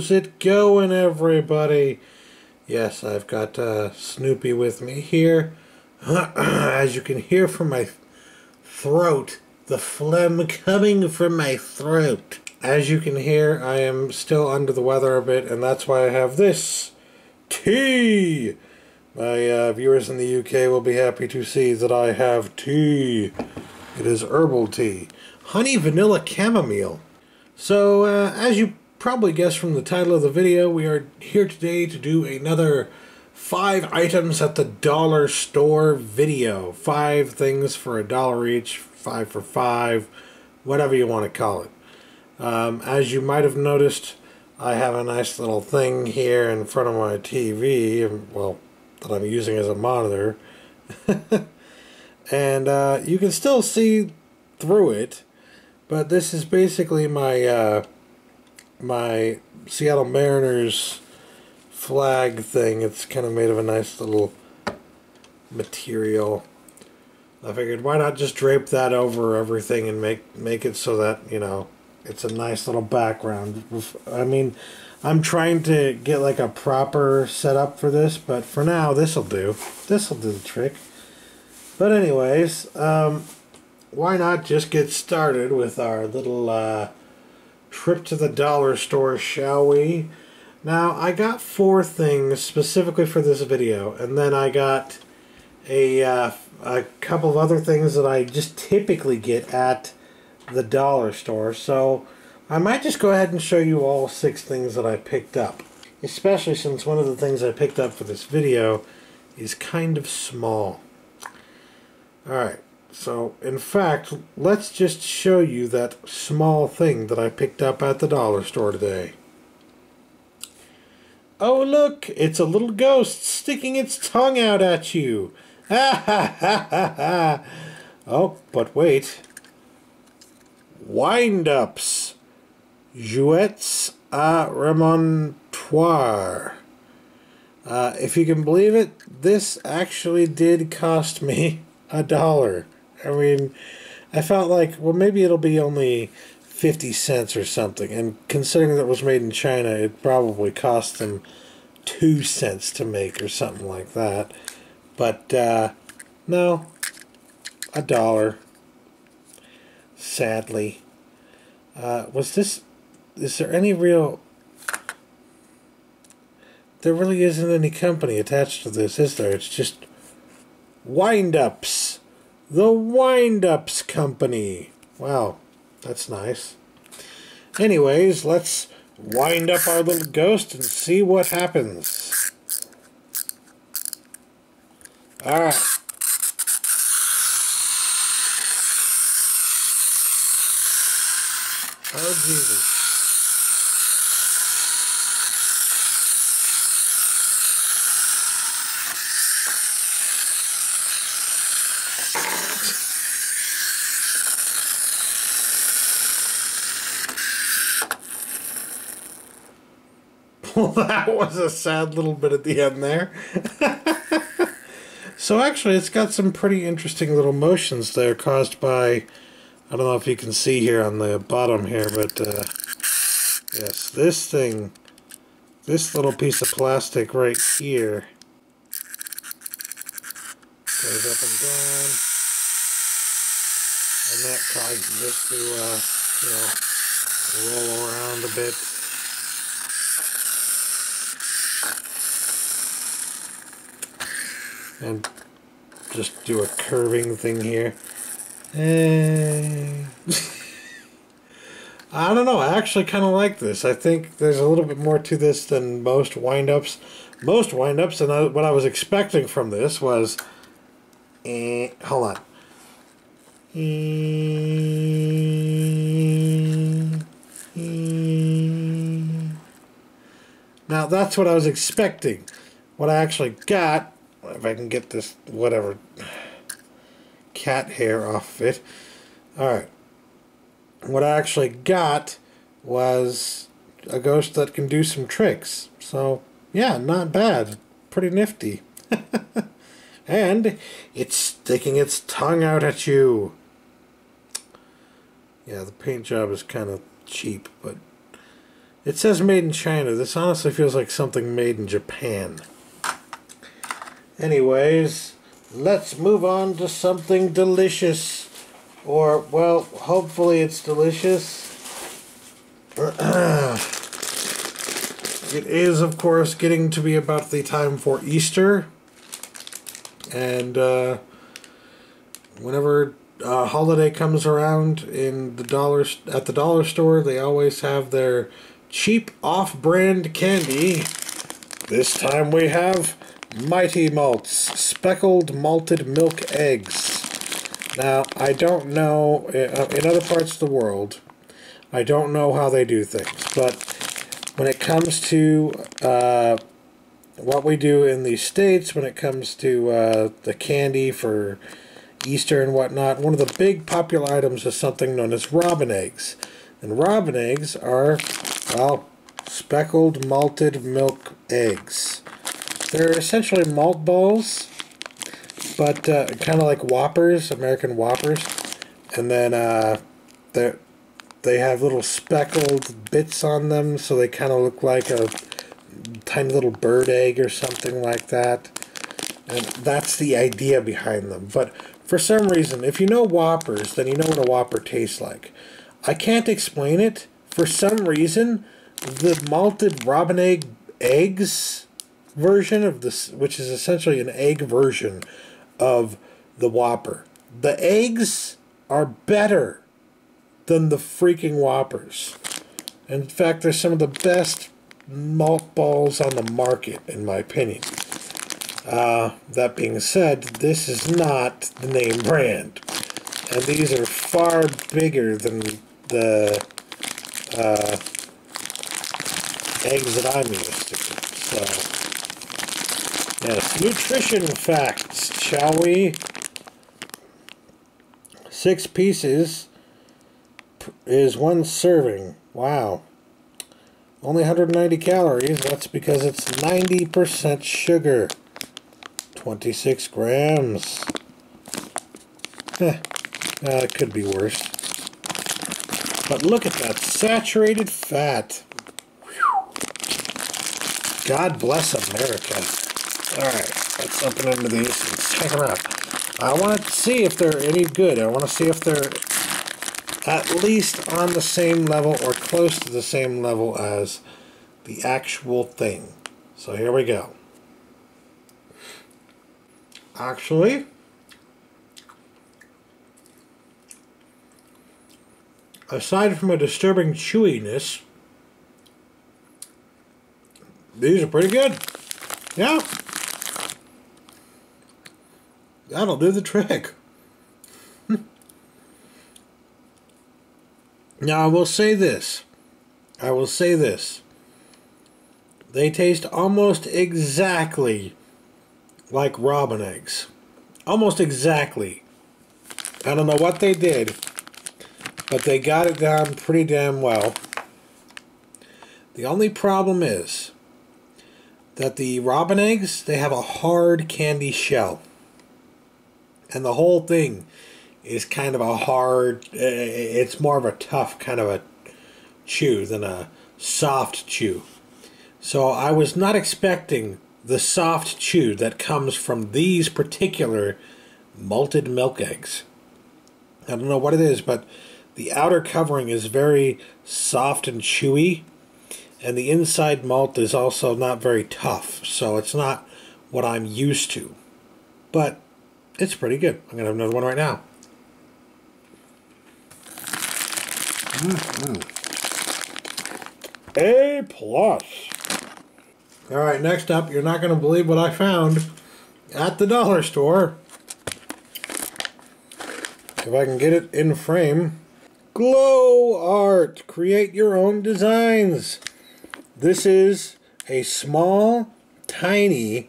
How's it going, everybody? Yes, I've got Snoopy with me here. As you can hear from my throat, the phlegm coming from my throat. As you can hear, I am still under the weather a bit, and that's why I have this tea. My viewers in the UK will be happy to see that I have tea. It is herbal tea. Honey Vanilla Chamomile. So, as you probably guessed from the title of the video, we are here today to do another 5 items at the dollar store video. 5 things for $1 each, 5 for 5, whatever you want to call it. As you might have noticed, I have a nice little thing here in front of my TV, well, that I'm using as a monitor. And you can still see through it, but this is basically my my Seattle Mariners flag thing. It's kind of made of a nice little material. I figured, why not just drape that over everything and make it so that, you know, it's a nice little background. I mean, I'm trying to get like a proper setup for this, but for now, this'll do. This'll do the trick. But anyways, why not just get started with our little trip to the dollar store, shall we? Now, I got 4 things specifically for this video, and then I got a couple of other things that I just typically get at the dollar store. So I might just go ahead and show you all 6 things that I picked up, especially since one of the things I picked up for this video is kind of small. Alright, so in fact, let's just show you that small thing that I picked up at the dollar store today. Oh look, it's a little ghost sticking its tongue out at you. Ha ha ha ha ha. Oh, but wait. Wind-ups. Jouets à remontoir. If you can believe it, this actually did cost me $1. I mean, I felt like, well, maybe it'll be only 50 cents or something, and considering that it was made in China, it probably cost them 2 cents to make or something like that. But no, $1, sadly. Is there any real... There really isn't any company attached to this, is there? It's just Wind-ups. The Wind-ups Company. Wow, that's nice. Anyways, let's wind up our little ghost and see what happens. Alright. Oh, Jesus. Well, that was a sad little bit at the end there. So actually, it's got some pretty interesting little motions there caused by, I don't know if you can see here on the bottom here, but yes, this thing, this little piece of plastic right here goes up and down, and that causes it to, you know, roll around a bit. And just do a curving thing here. I don't know, I actually kind of like this. I think there's a little bit more to this than most wind-ups. Most wind-ups, and what I was expecting from this was... hold on. Now, that's what I was expecting. What I actually got... If I can get this, whatever, cat hair off of it. Alright. What I actually got was a ghost that can do some tricks. So, yeah, not bad. Pretty nifty. And it's sticking its tongue out at you. Yeah, the paint job is kind of cheap, but It says made in China. This honestly feels like something made in Japan. Anyways, let's move on to something delicious. Or, well, hopefully it's delicious. It is, of course, getting to be about the time for Easter. And whenever a holiday comes around at the dollar store, they always have their cheap off-brand candy. This time we have Mighty Malts speckled malted milk eggs. Now, I don't know, in other parts of the world, I don't know how they do things, but when it comes to what we do in the States, when it comes to the candy for Easter and whatnot, one of the big popular items is something known as robin eggs. And robin eggs are, well, speckled malted milk eggs. They're essentially malt balls, but kind of like Whoppers, American Whoppers. And then they have little speckled bits on them, so they kind of look like a tiny little bird egg or something like that. And that's the idea behind them. But for some reason, if you know Whoppers, then you know what a Whopper tastes like. I can't explain it. For some reason, the malted robin eggs version of this, which is essentially an egg version of the Whopper, the eggs are better than the freaking Whoppers. In fact, they're some of the best malt balls on the market, in my opinion. That being said, this is not the name brand, and these are far bigger than the eggs that I'm used to. So, yes, nutrition facts, shall we? 6 pieces is 1 serving. Wow. Only 190 calories. That's because it's 90% sugar. 26 grams. It could be worse. But look at that saturated fat. Whew. God bless America. Alright, let's open into these and check them out. I want to see if they're any good. I want to see if they're at least on the same level or close to the same level as the actual thing. So here we go. Actually, aside from a disturbing chewiness, these are pretty good. Yeah. That'll do the trick. Now, I will say this. They taste almost exactly like robin eggs. Almost exactly. I don't know what they did, but they got it down pretty damn well. The only problem is that the robin eggs, they have a hard candy shell. And the whole thing is kind of a hard, it's more of a tough kind of a chew than a soft chew. So I was not expecting the soft chew that comes from these particular malted milk eggs. I don't know what it is, but the outer covering is very soft and chewy, and the inside malt is also not very tough, so it's not what I'm used to. But it's pretty good. I'm going to have another one right now. A plus. Alright, next up, you're not going to believe what I found at the dollar store. If I can get it in frame. Glow Art. Create your own designs. This is a small, tiny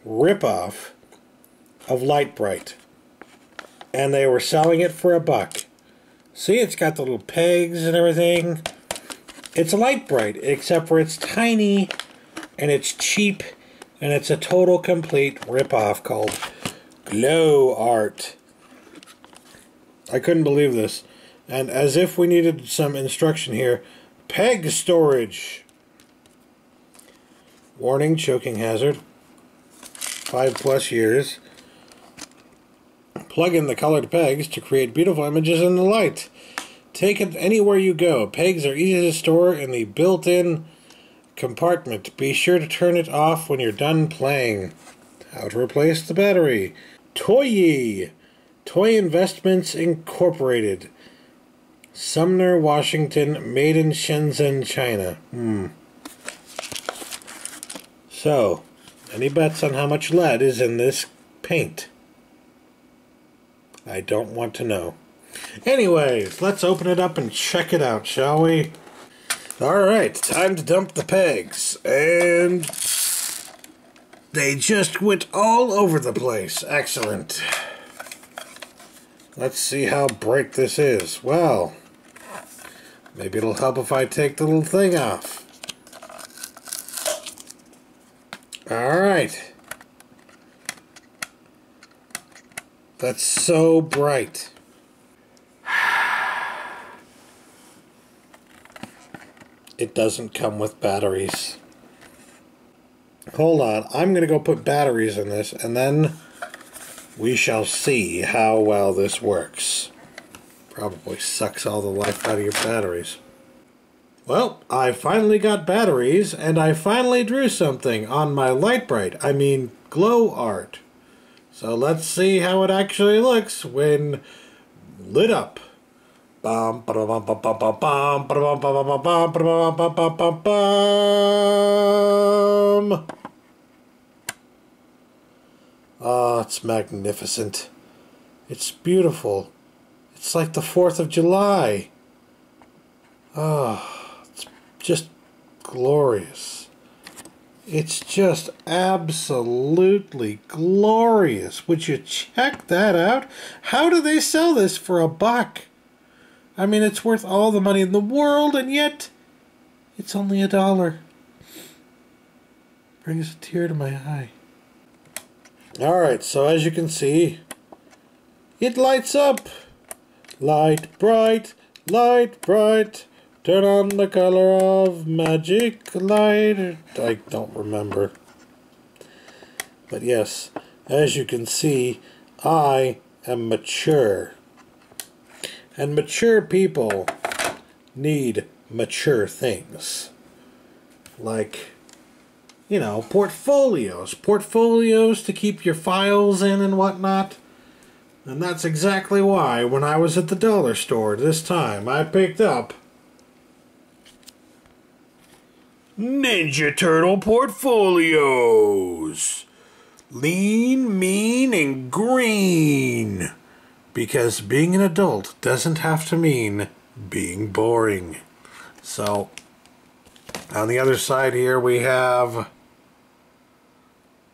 ripoff of Lite-Brite. And they were selling it for $1. See, it's got the little pegs and everything. It's a Lite-Brite, except for it's tiny and it's cheap and it's a total complete ripoff called Glow Art. I couldn't believe this. And as if we needed some instruction here, Peg storage. Warning, choking hazard. 5+ years. Plug in the colored pegs to create beautiful images in the light. Take it anywhere you go. Pegs are easy to store in the built-in compartment. Be sure to turn it off when you're done playing. How to replace the battery. Toyi. Toy Investments Incorporated. Sumner, Washington. Made in Shenzhen, China. So, any bets on how much lead is in this paint? I don't want to know. Anyways, let's open it up and check it out, shall we? Alright, time to dump the pegs. And they just went all over the place. Excellent. Let's see how bright this is. Well, maybe it'll help if I take the little thing off. Alright. That's so bright. It doesn't come with batteries. Hold on, I'm going to go put batteries in this, and then we shall see how well this works. Probably sucks all the life out of your batteries. Well, I finally got batteries, and I finally drew something on my Lite-Brite. I mean, glow art. So let's see how it actually looks when lit up. Oh, it's magnificent. It's beautiful. It's like the 4th of July. Oh, it's just glorious. It's just absolutely glorious. Would you check that out? How do they sell this for $1? I mean, it's worth all the money in the world, and yet it's only $1. Brings a tear to my eye. Alright, so as you can see, it lights up. Light bright, turn on the color of magic light. I don't remember. But yes, as you can see, I am mature. And mature people need mature things. Like, you know, portfolios. Portfolios to keep your files in and whatnot. And that's exactly why, when I was at the dollar store this time, I picked up Ninja Turtle Portfolios. Lean, mean, and green. Because being an adult doesn't have to mean being boring. So, on the other side here we have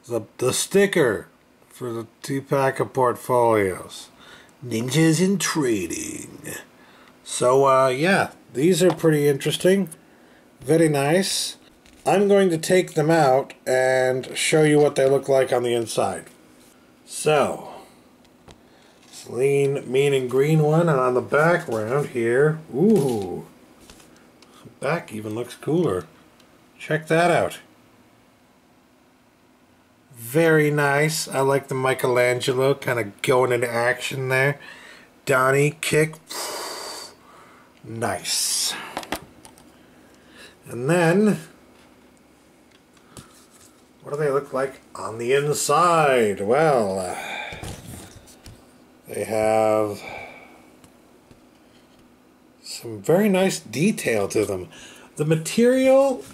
the sticker for the 2-pack of portfolios. Ninjas in Trading. So, yeah, these are pretty interesting. Very nice. I'm going to take them out and show you what they look like on the inside. So, it's lean, mean, and green one, and on the background here, ooh, the back even looks cooler. Check that out. Very nice. I like the Michelangelo kind of going into action there. Donnie kick. Nice. And then, what do they look like on the inside? Well, they have some very nice detail to them. The material,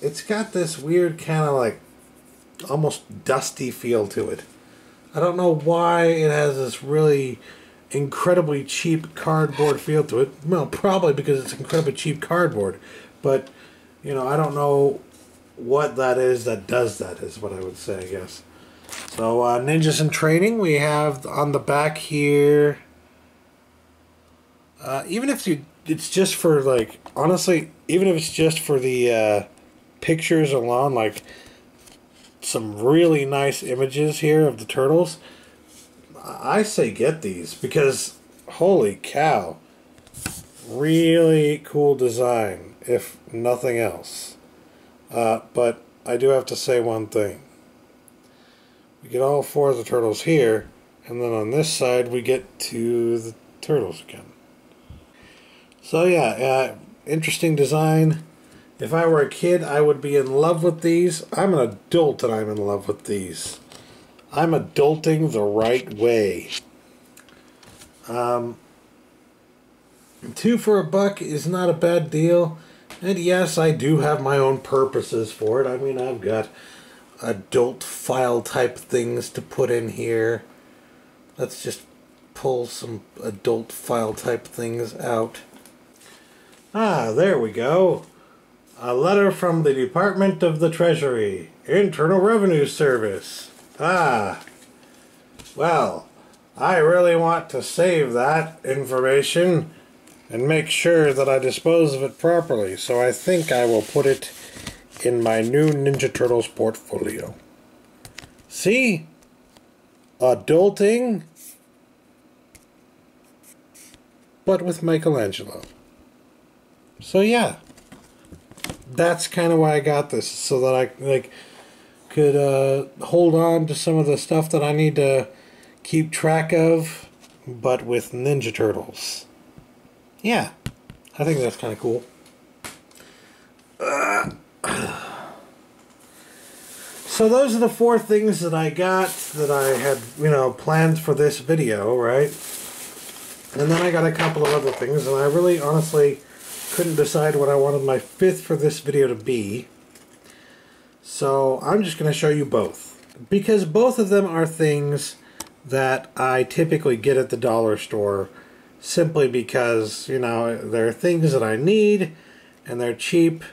it's got this weird kind of like almost dusty feel to it. I don't know why it has this really incredibly cheap cardboard feel to it. Well, probably because it's incredibly cheap cardboard. But, you know, I don't know what that is that does that, is what I would say, I guess. So, Ninjas in Trading, we have on the back here, even if it's just for, like, honestly, even if it's just for the pictures alone, like, some really nice images here of the turtles, I say get these, because, holy cow, Really cool design, if nothing else. But I do have to say one thing. We get all 4 of the turtles here, and then on this side we get to the turtles again. So yeah, interesting design. If I were a kid, I would be in love with these. I'm an adult and I'm in love with these. I'm adulting the right way. 2 for $1 is not a bad deal. And yes, I do have my own purposes for it. I mean, I've got adult file type things to put in here. Let's just pull some adult file type things out. Ah, there we go. A letter from the Department of the Treasury, Internal Revenue Service. Ah, well, I really want to save that information and make sure that I dispose of it properly, so I think I will put it in my new Ninja Turtles portfolio. See? Adulting, but with Michelangelo. So yeah, that's kind of why I got this, so that I could hold on to some of the stuff that I need to keep track of, but with Ninja Turtles. Yeah, I think that's kind of cool. So those are the 4 things that I got that I had, planned for this video, right? And then I got a couple of other things, and I really honestly couldn't decide what I wanted my 5th for this video to be. So I'm just going to show you both, because both of them are things that I typically get at the dollar store, simply because, they're things that I need, and they're cheap,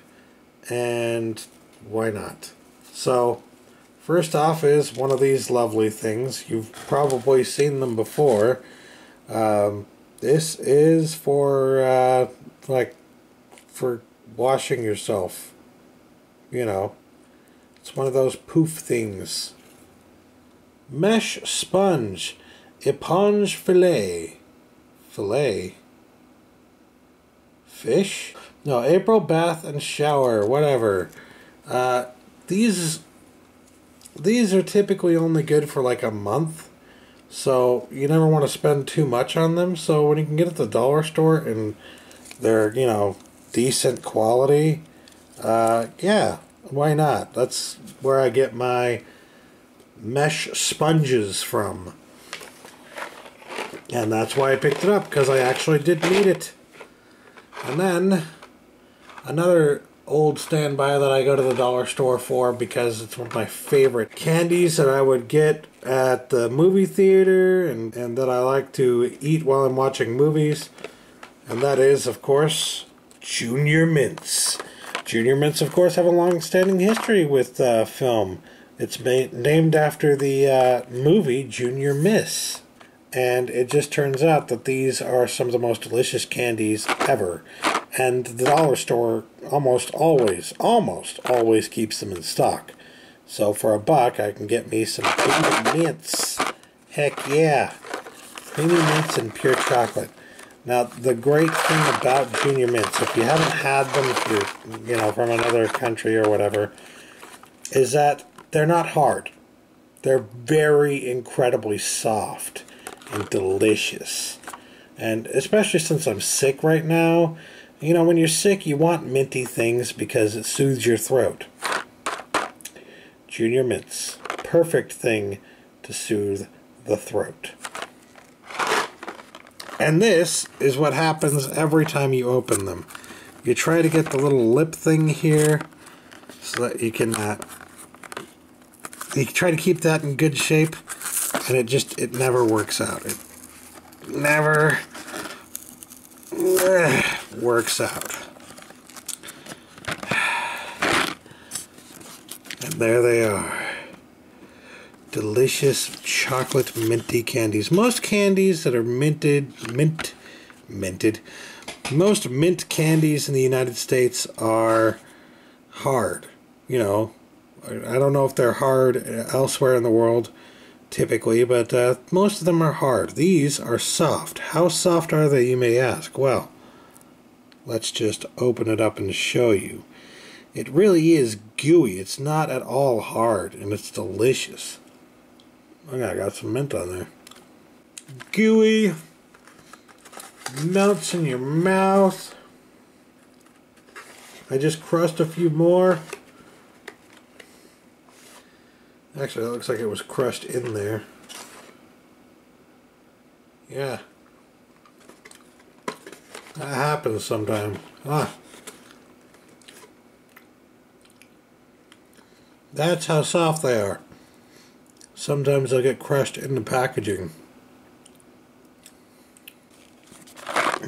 and why not? So, first off is one of these lovely things. You've probably seen them before. This is for, for washing yourself. It's one of those poof things. Mesh sponge, éponge fillet. Fillet? Fish? No, April bath and shower, whatever. These are typically only good for like a month, so you never want to spend too much on them. So when you can get at the dollar store and they're, decent quality, yeah, why not? That's where I get my mesh sponges from. And that's why I picked it up, because I actually did need it. And then another old standby that I go to the dollar store for, because it's one of my favorite candies that I would get at the movie theater and that I like to eat while I'm watching movies. And that is, of course, Junior Mints. Junior Mints, of course, have a long-standing history with film. It's named after the movie Junior Miss. And it just turns out that these are some of the most delicious candies ever. And the dollar store almost always keeps them in stock. So for $1, I can get me some creamy mints. Heck yeah. Creamy mints and pure chocolate. Now, the great thing about Junior Mints, if you haven't had them, if you're, from another country or whatever, is that they're not hard. They're very incredibly soft and delicious. And especially since I'm sick right now, when you're sick, you want minty things because it soothes your throat. Junior Mints. Perfect thing to soothe the throat. And this is what happens every time you open them. You try to get the little lip thing here so that you can you try to keep that in good shape, and it never works out. It never works out. And there they are. Delicious chocolate minty candies. Most candies that are minted, most mint candies in the United States are hard. I don't know if they're hard elsewhere in the world, typically, but most of them are hard. These are soft. How soft are they, you may ask? Well, let's just open it up and show you. It really is gooey. It's not at all hard, and it's delicious. Look, I got some mint on there. Gooey, melts in your mouth. I just crushed a few more. Actually, that looks like it was crushed in there. Yeah. That happens sometimes. That's how soft they are. Sometimes they'll get crushed in the packaging.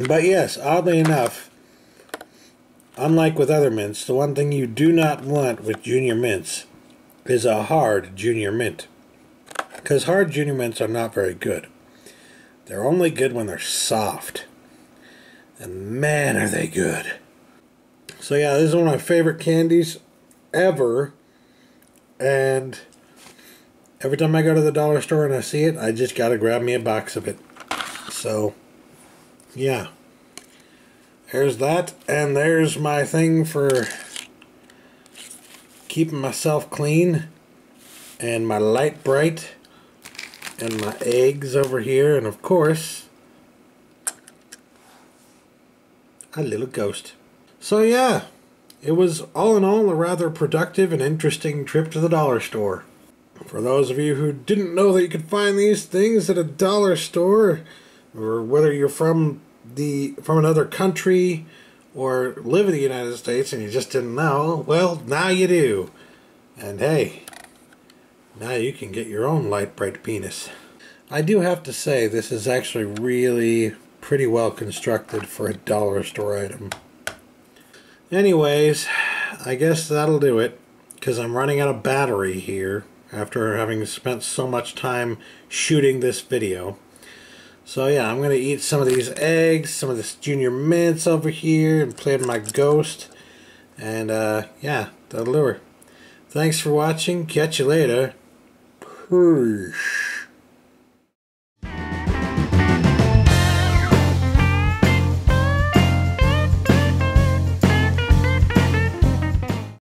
But yes, oddly enough, unlike with other mints, the one thing you do not want with junior mints is a hard junior mint. Because hard junior mints are not very good. They're only good when they're soft. And man, are they good. So yeah, this is one of my favorite candies ever. And every time I go to the dollar store and I see it, I just gotta grab me a box of it. So, yeah. There's that, and there's my thing for keeping myself clean, and my light bright, and my eggs over here, and of course, a little ghost. So yeah, it was all in all a rather productive and interesting trip to the dollar store. For those of you who didn't know that you could find these things at a dollar store, or whether you're from another country or live in the United States and you just didn't know, well, now you do. And hey, now you can get your own light bright penis. I do have to say, this is actually really pretty well constructed for a dollar store item. Anyways, I guess that'll do it, because I'm running out of battery here after having spent so much time shooting this video. So yeah, I'm going to eat some of these eggs, some of this junior mints over here, and play with my ghost. And yeah, that'll do it. Thanks for watching. Catch you later. Peace.